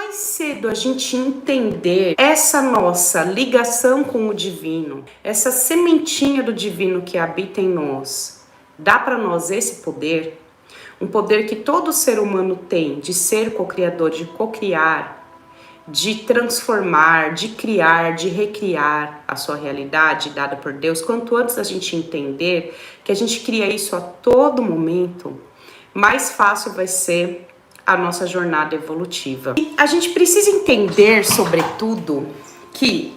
mais cedo a gente entender essa nossa ligação com o divino, essa sementinha do divino que habita em nós, dá para nós esse poder, um poder que todo ser humano tem de ser co-criador, de co-criar, de transformar, de criar, de recriar a sua realidade dada por Deus. Quanto antes a gente entender que a gente cria isso a todo momento, mais fácil vai ser a nossa jornada evolutiva. E a gente precisa entender, sobretudo, que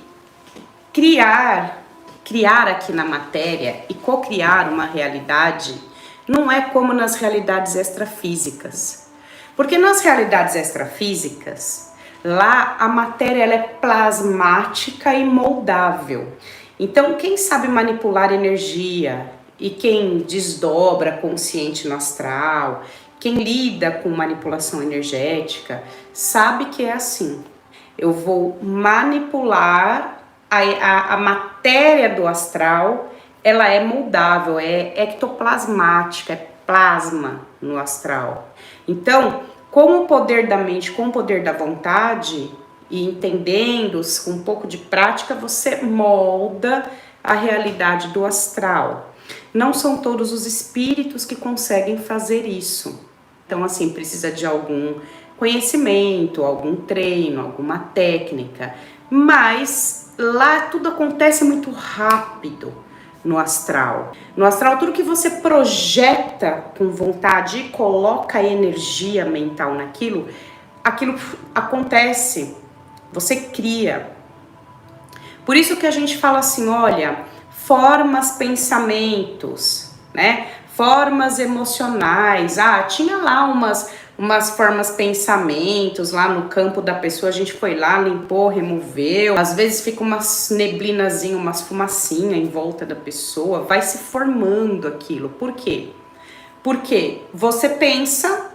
criar aqui na matéria e co-criar uma realidade não é como nas realidades extrafísicas. Porque nas realidades extrafísicas, lá a matéria ela é plasmática e moldável. Então, quem sabe manipular energia e quem desdobra consciente no astral, quem lida com manipulação energética, sabe que é assim. Eu vou manipular a matéria do astral, ela é moldável, é ectoplasmática, é plasma no astral. Então, com o poder da mente, com o poder da vontade, e entendendo com um pouco de prática, você molda a realidade do astral. Não são todos os espíritos que conseguem fazer isso. Então, assim, precisa de algum conhecimento, algum treino, alguma técnica. Mas lá tudo acontece muito rápido no astral. No astral, tudo que você projeta com vontade e coloca energia mental naquilo, aquilo acontece. Você cria. Por isso que a gente fala assim, olha, formas, pensamentos, né? Formas emocionais. Ah, tinha lá umas formas, pensamentos lá no campo da pessoa, a gente foi lá, limpou, removeu. Às vezes fica umas neblinazinhas, umas fumacinhas em volta da pessoa, vai se formando aquilo. Por quê? Porque você pensa,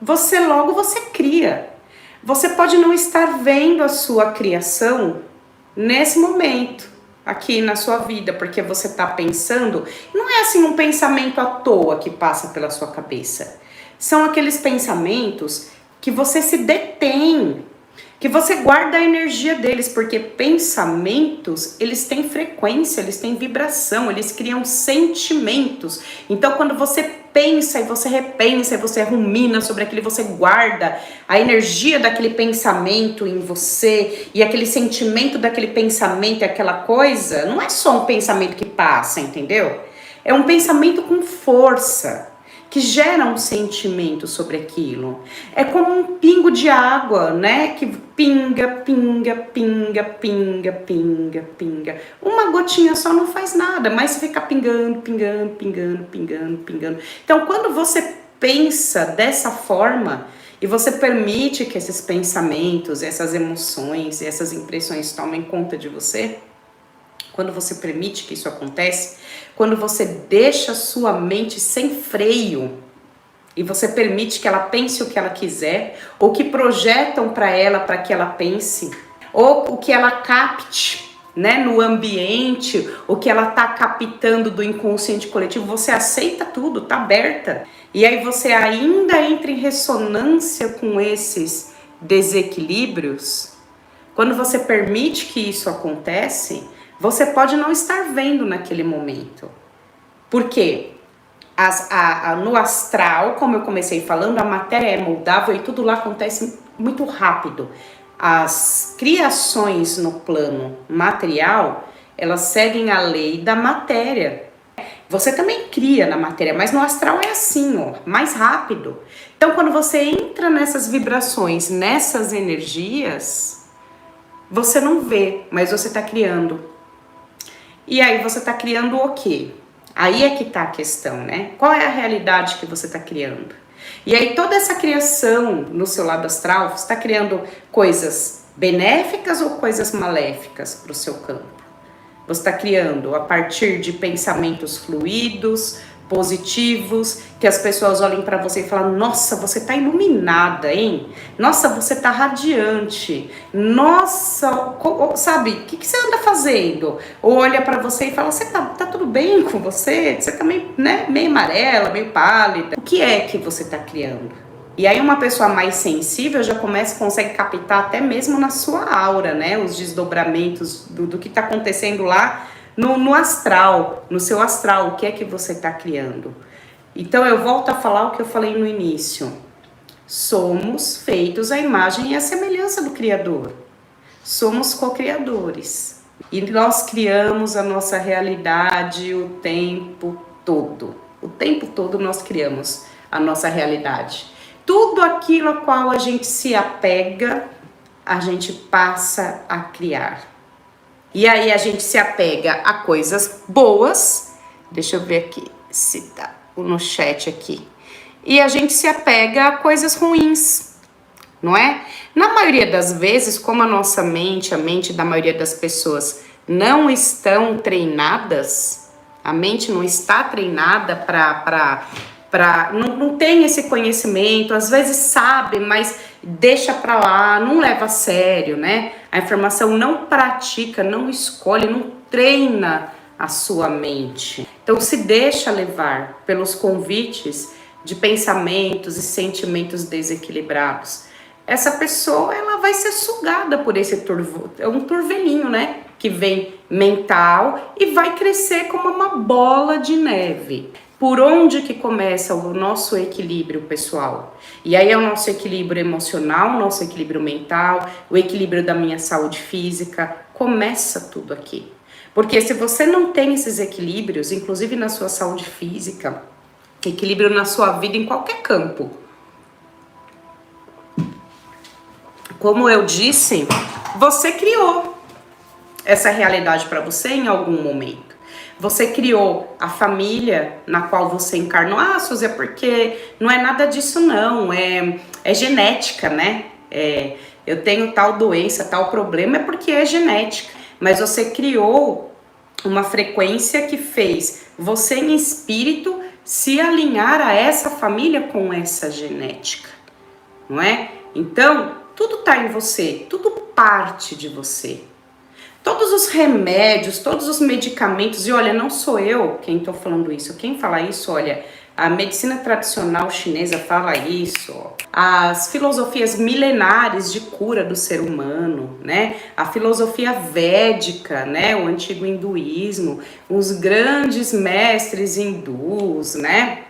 logo você cria. Você pode não estar vendo a sua criação nesse momento, aqui na sua vida, porque você está pensando, não é assim um pensamento à toa que passa pela sua cabeça. São aqueles pensamentos que você se detém, que você guarda a energia deles, porque pensamentos, eles têm frequência, eles têm vibração, eles criam sentimentos. Então, quando você pensa e você repensa e você rumina sobre aquilo, você guarda a energia daquele pensamento em você e aquele sentimento daquele pensamento, aquela coisa, não é só um pensamento que passa, entendeu? É um pensamento com força, que gera um sentimento sobre aquilo. É como um pingo de água, né? Que pinga, pinga, pinga, pinga, pinga, pinga. Uma gotinha só não faz nada, mas fica pingando, pingando, pingando, pingando, pingando. Então, quando você pensa dessa forma e você permite que esses pensamentos, essas emoções, essas impressões tomem conta de você, quando você permite que isso acontece, quando você deixa sua mente sem freio e você permite que ela pense o que ela quiser, ou que projetam para ela para que ela pense, ou o que ela capte, né, no ambiente, o que ela está captando do inconsciente coletivo, você aceita tudo, tá aberta. E aí você ainda entra em ressonância com esses desequilíbrios. Quando você permite que isso acontece, você pode não estar vendo naquele momento. Por quê? No astral, como eu comecei falando, a matéria é moldável e tudo lá acontece muito rápido. As criações no plano material, elas seguem a lei da matéria. Você também cria na matéria, mas no astral é assim, ó, mais rápido. Então, quando você entra nessas vibrações, nessas energias, você não vê, mas você está criando. E aí você está criando o quê? Aí é que está a questão, né? Qual é a realidade que você está criando? E aí toda essa criação no seu lado astral, você está criando coisas benéficas ou coisas maléficas para o seu campo? Você está criando a partir de pensamentos fluidos, positivos, que as pessoas olhem para você e falam, nossa, você tá iluminada, hein? Nossa, você tá radiante. Nossa, sabe, o que você anda fazendo? Ou olha para você e fala, você tá tudo bem com você? Você tá meio, né, meio amarela, meio pálida. O que é que você tá criando? E aí uma pessoa mais sensível já consegue captar até mesmo na sua aura, né? Os desdobramentos do que está acontecendo lá no astral, no seu astral, o que é que você está criando. Então eu volto a falar o que eu falei no início. Somos feitos à imagem e à semelhança do Criador. Somos co-criadores. E nós criamos a nossa realidade o tempo todo. O tempo todo nós criamos a nossa realidade. Tudo aquilo a qual a gente se apega, a gente passa a criar. E aí a gente se apega a coisas boas. Deixa eu ver aqui se tá no chat aqui. E a gente se apega a coisas ruins, não é? Na maioria das vezes, como a nossa mente, a mente da maioria das pessoas não estão treinadas, a mente não está treinada não tem esse conhecimento, às vezes sabe, mas deixa pra lá, não leva a sério, né? A informação não pratica, não escolhe, não treina a sua mente. Então se deixa levar pelos convites de pensamentos e sentimentos desequilibrados. Essa pessoa, ela vai ser sugada por esse um turvelinho, né? Que vem mental e vai crescer como uma bola de neve. Por onde que começa o nosso equilíbrio pessoal? E aí é o nosso equilíbrio emocional, o nosso equilíbrio mental, o equilíbrio da minha saúde física. Começa tudo aqui. Porque se você não tem esses equilíbrios, inclusive na sua saúde física, equilíbrio na sua vida em qualquer campo. Como eu disse, você criou essa realidade para você em algum momento. Você criou a família na qual você encarnou. Ah, Suzy, é porque não é nada disso não, é genética, né? Eu tenho tal doença, tal problema, é porque é genética. Mas você criou uma frequência que fez você em espírito se alinhar a essa família com essa genética, não é? Então, tudo tá em você, tudo parte de você. Todos os remédios, todos os medicamentos, e olha, não sou eu quem tô falando isso, quem fala isso, olha, a medicina tradicional chinesa fala isso, ó. As filosofias milenares de cura do ser humano, né? A filosofia védica, né? O antigo hinduísmo, os grandes mestres hindus, né?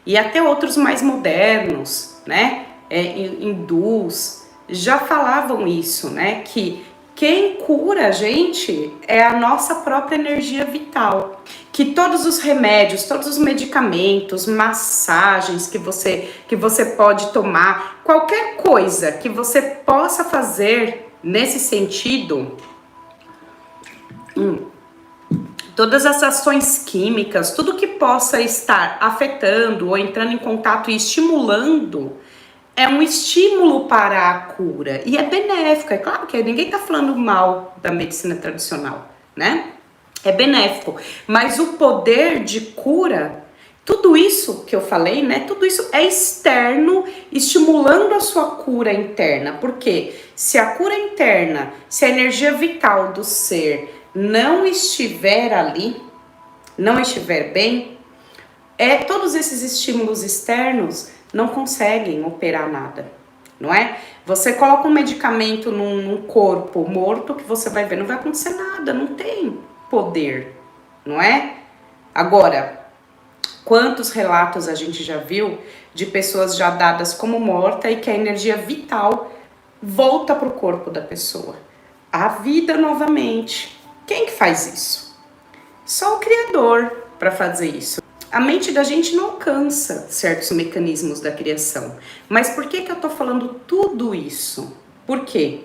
E até outros mais modernos, né? Hindus, já falavam isso, né? Que quem cura a gente é a nossa própria energia vital. Que todos os remédios, todos os medicamentos, massagens que você pode tomar, qualquer coisa que você possa fazer nesse sentido, todas as ações químicas, tudo que possa estar afetando ou entrando em contato e estimulando, é um estímulo para a cura e é benéfico. É claro que ninguém está falando mal da medicina tradicional, né? É benéfico, mas o poder de cura, tudo isso que eu falei, né? Tudo isso é externo, estimulando a sua cura interna. Porque se a cura interna, se a energia vital do ser não estiver ali, não estiver bem, todos esses estímulos externos não conseguem operar nada, não é? Você coloca um medicamento num corpo morto que você vai ver, não vai acontecer nada, não tem poder, não é? Agora, quantos relatos a gente já viu de pessoas já dadas como morta e que a energia vital volta para o corpo da pessoa, a vida novamente. Quem que faz isso? Só o Criador para fazer isso. A mente da gente não alcança certos mecanismos da criação. Mas por que eu tô falando tudo isso? Por quê?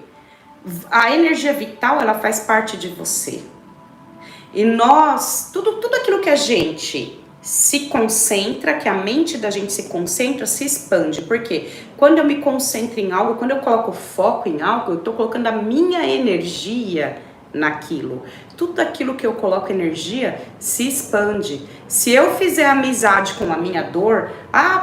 A energia vital, ela faz parte de você. E nós, tudo aquilo que a gente se concentra, que a mente da gente se concentra, se expande. Por quê? Quando eu me concentro em algo, quando eu coloco foco em algo, eu tô colocando a minha energia naquilo. Tudo aquilo que eu coloco energia se expande. Se eu fizer amizade com a minha dor,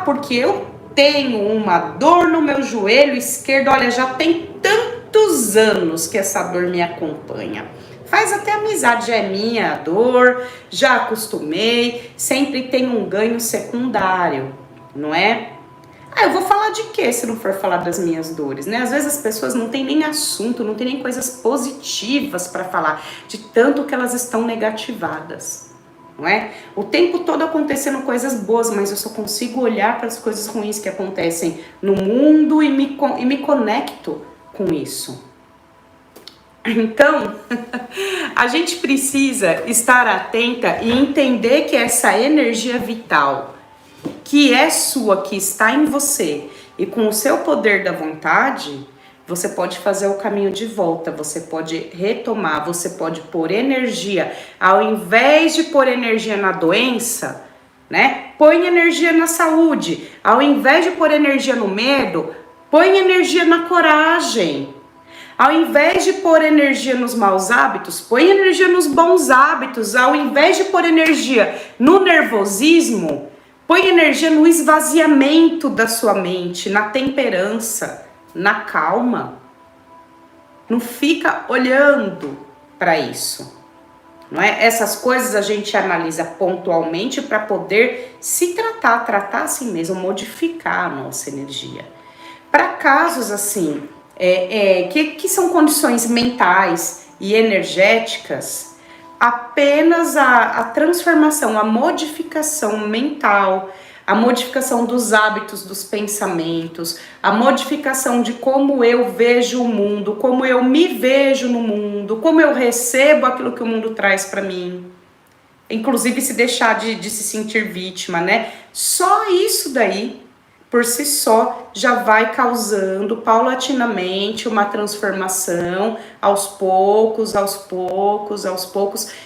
porque eu tenho uma dor no meu joelho esquerdo, olha, já tem tantos anos que essa dor me acompanha. Faz até amizade, já é minha a dor, já acostumei, sempre tem um ganho secundário, não é? Ah, eu vou falar de quê se não for falar das minhas dores, né? Às vezes as pessoas não têm nem assunto, não têm nem coisas positivas para falar, de tanto que elas estão negativadas, não é? O tempo todo acontecendo coisas boas, mas eu só consigo olhar para as coisas ruins que acontecem no mundo e me conecto com isso. Então, a gente precisa estar atenta e entender que essa energia vital, que é sua, que está em você, e com o seu poder da vontade, você pode fazer o caminho de volta, você pode retomar, você pode pôr energia, ao invés de pôr energia na doença, né? Põe energia na saúde, ao invés de pôr energia no medo, põe energia na coragem. Ao invés de pôr energia nos maus hábitos, põe energia nos bons hábitos. Ao invés de pôr energia no nervosismo, põe energia no esvaziamento da sua mente, na temperança, na calma. Não fica olhando para isso, não é? Essas coisas a gente analisa pontualmente para poder se tratar a si mesmo, modificar a nossa energia. Para casos assim, que são condições mentais e energéticas, apenas a transformação, a modificação mental, a modificação dos hábitos, dos pensamentos, a modificação de como eu vejo o mundo, como eu me vejo no mundo, como eu recebo aquilo que o mundo traz para mim. Inclusive se deixar de se sentir vítima, né? Só isso daí, por si só, já vai causando paulatinamente uma transformação aos poucos,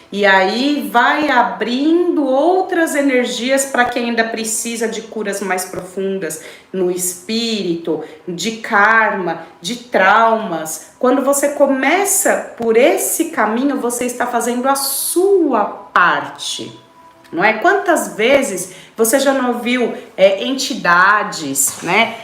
e aí vai abrindo outras energias para quem ainda precisa de curas mais profundas no espírito, de karma, de traumas. Quando você começa por esse caminho, você está fazendo a sua parte. Não é? Quantas vezes você já não ouviu entidades, né?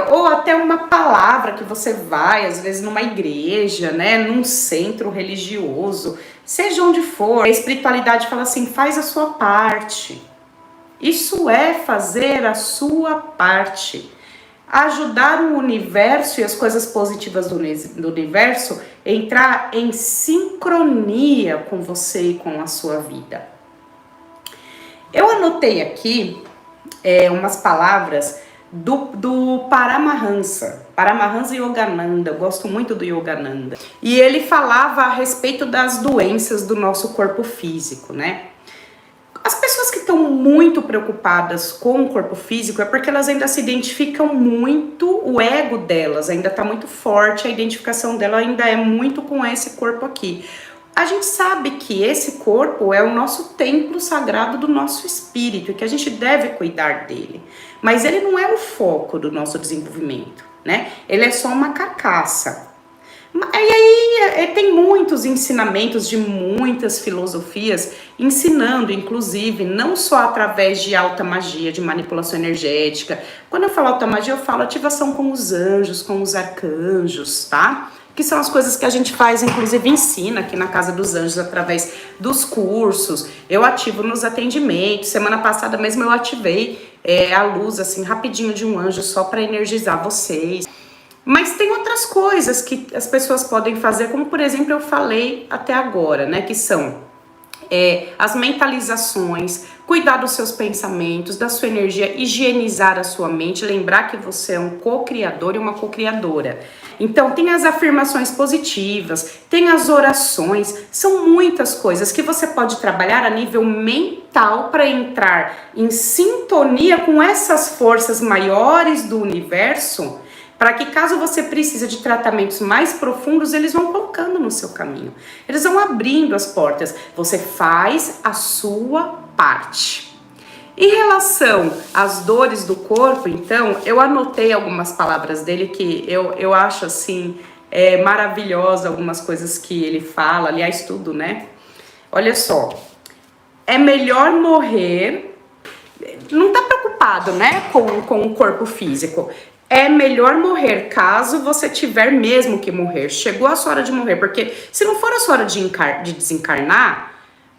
Ou até uma palavra que você vai, às vezes numa igreja, né? Num centro religioso, seja onde for, a espiritualidade fala assim, faz a sua parte. Isso é fazer a sua parte. Ajudar o universo e as coisas positivas do universo a entrar em sincronia com você e com a sua vida. Eu anotei aqui umas palavras do Paramahansa Yogananda. Eu gosto muito do Yogananda. E ele falava a respeito das doenças do nosso corpo físico, né? As pessoas que estão muito preocupadas com o corpo físico é porque elas ainda se identificam muito, o ego delas ainda está muito forte, a identificação dela ainda é muito com esse corpo aqui. A gente sabe que esse corpo é o nosso templo sagrado do nosso espírito e que a gente deve cuidar dele. Mas ele não é o foco do nosso desenvolvimento, né? Ele é só uma carcaça. E aí tem muitos ensinamentos de muitas filosofias ensinando, inclusive, não só através de alta magia, de manipulação energética. Quando eu falo alta magia, eu falo ativação com os anjos, com os arcanjos, tá? Que são as coisas que a gente faz, inclusive ensina aqui na Casa dos Anjos, através dos cursos. Eu ativo nos atendimentos. Semana passada mesmo eu ativei a luz, assim, rapidinho de um anjo, só para energizar vocês. Mas tem outras coisas que as pessoas podem fazer, como por exemplo eu falei até agora, né? Que são as mentalizações, cuidar dos seus pensamentos, da sua energia, higienizar a sua mente, lembrar que você é um co-criador e uma co-criadora. Então tem as afirmações positivas, tem as orações, são muitas coisas que você pode trabalhar a nível mental para entrar em sintonia com essas forças maiores do universo, para que caso você precise de tratamentos mais profundos, eles vão colocando no seu caminho. Eles vão abrindo as portas. Você faz a sua parte. Em relação às dores do corpo, então, eu anotei algumas palavras dele que eu acho, assim, maravilhosa, algumas coisas que ele fala. Aliás, tudo, né? Olha só. É melhor morrer... Não tá preocupado, né, com o corpo físico. É melhor morrer caso você tiver mesmo que morrer. Chegou a sua hora de morrer, porque se não for a sua hora de desencarnar,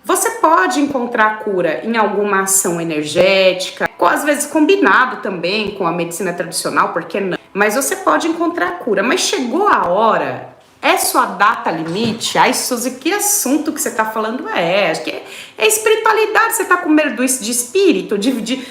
você pode encontrar cura em alguma ação energética, Às vezes combinado também com a medicina tradicional, por que não? Mas você pode encontrar a cura. Mas chegou a hora, é sua data limite? Ai, Suzy, que assunto que você tá falando Acho que é espiritualidade, você tá com medo de espírito?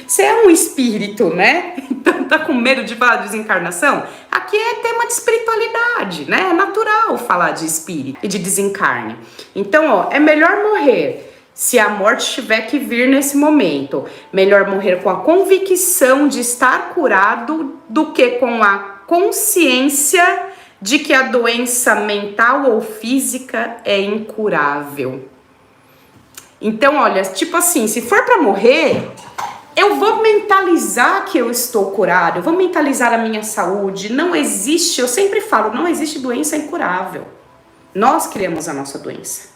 Você é um espírito, né? Então tá com medo de falar de desencarnação? Aqui é tema de espiritualidade, né? É natural falar de espírito e de desencarne. Então, ó, é melhor morrer se a morte tiver que vir nesse momento. Melhor morrer com a convicção de estar curado do que com a consciência de que a doença mental ou física é incurável. Então, olha, tipo assim, se for para morrer, eu vou mentalizar que eu estou curado, eu vou mentalizar a minha saúde. Não existe, eu sempre falo, não existe doença incurável. Nós criamos a nossa doença,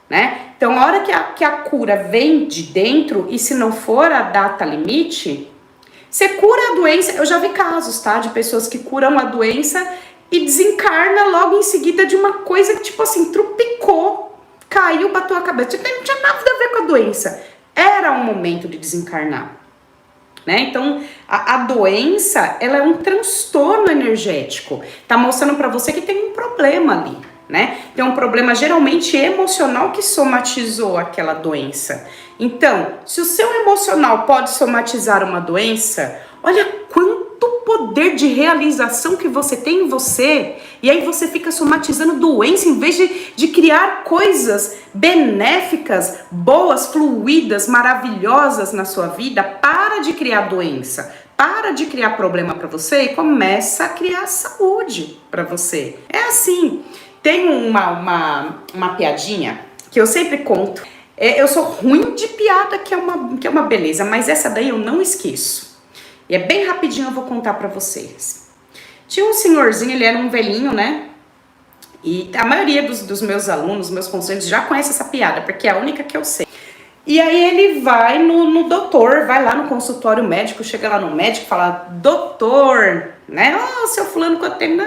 né? Então, a hora que a cura vem de dentro, e se não for a data limite, você cura a doença. Eu já vi casos, tá? De pessoas que curam a doença e desencarna logo em seguida de uma coisa que, tipo assim, trupicou, caiu, bateu a cabeça. Não tinha nada a ver com a doença. Era um momento de desencarnar, né? Então, a doença, ela é um transtorno energético. Tá mostrando pra você que tem um problema ali, né? Tem um problema geralmente emocional que somatizou aquela doença. Então, se o seu emocional pode somatizar uma doença, olha quanto poder de realização que você tem em você, e aí você fica somatizando doença em vez de criar coisas benéficas, boas, fluídas, maravilhosas na sua vida. Para de criar doença, para de criar problema para você e começa a criar saúde para você. É assim, tem uma piadinha que eu sempre conto. Eu sou ruim de piada, que é uma beleza, mas essa daí eu não esqueço. E é bem rapidinho, eu vou contar pra vocês. Tinha um senhorzinho, ele era um velhinho, né? E a maioria dos meus alunos, meus conselheiros, já conhece essa piada, porque é a única que eu sei. E aí ele vai no doutor, vai lá no consultório médico, chega lá no médico e fala, doutor, né? Ó, seu fulano que eu tenho,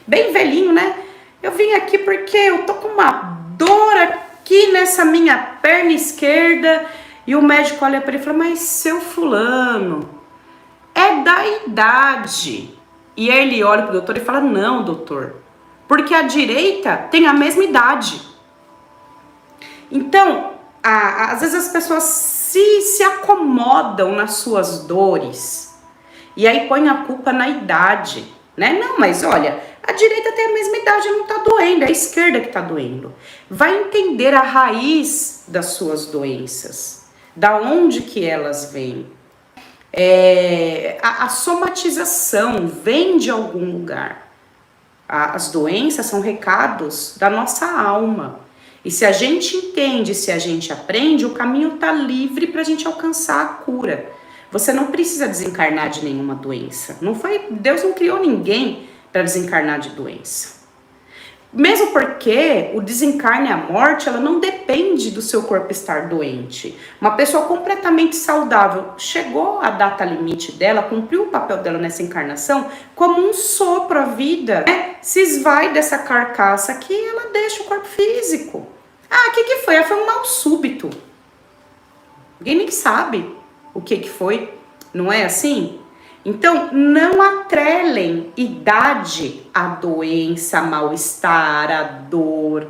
bem velhinho, né? Eu vim aqui porque eu tô com uma dor aqui nessa minha perna esquerda. E o médico olha pra ele e fala, mas seu fulano, é da idade. E aí ele olha pro doutor e fala, não, doutor, porque a direita tem a mesma idade. Então, às vezes as pessoas se acomodam nas suas dores e aí põem a culpa na idade, né? Não, mas olha, a direita tem a mesma idade, não tá doendo, é a esquerda que tá doendo. Vai entender a raiz das suas doenças, da onde que elas vêm. A somatização vem de algum lugar. As doenças são recados da nossa alma. E se a gente entende, se a gente aprende, o caminho está livre para a gente alcançar a cura. Você não precisa desencarnar de nenhuma doença. Deus não criou ninguém para desencarnar de doença. Mesmo porque o desencarne e a morte, ela não depende do seu corpo estar doente. Uma pessoa completamente saudável, chegou a data limite dela, cumpriu o papel dela nessa encarnação, como um sopro à vida, né? Se esvai dessa carcaça aqui, ela deixa o corpo físico. O que foi? Foi um mal súbito. Ninguém nem sabe o que foi, não é assim? Então, não atrelem idade à doença, mal-estar, à dor.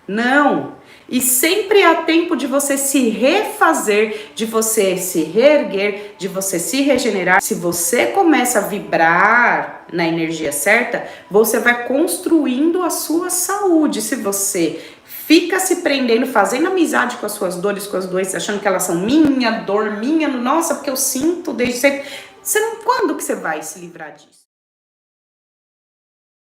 Não. E sempre há tempo de você se refazer, de você se reerguer, de você se regenerar. Se você começa a vibrar na energia certa, você vai construindo a sua saúde. Se você fica se prendendo, fazendo amizade com as suas dores, com as doenças, achando que elas são minha dor, nossa, porque eu sinto desde sempre. Quando que você vai se livrar disso?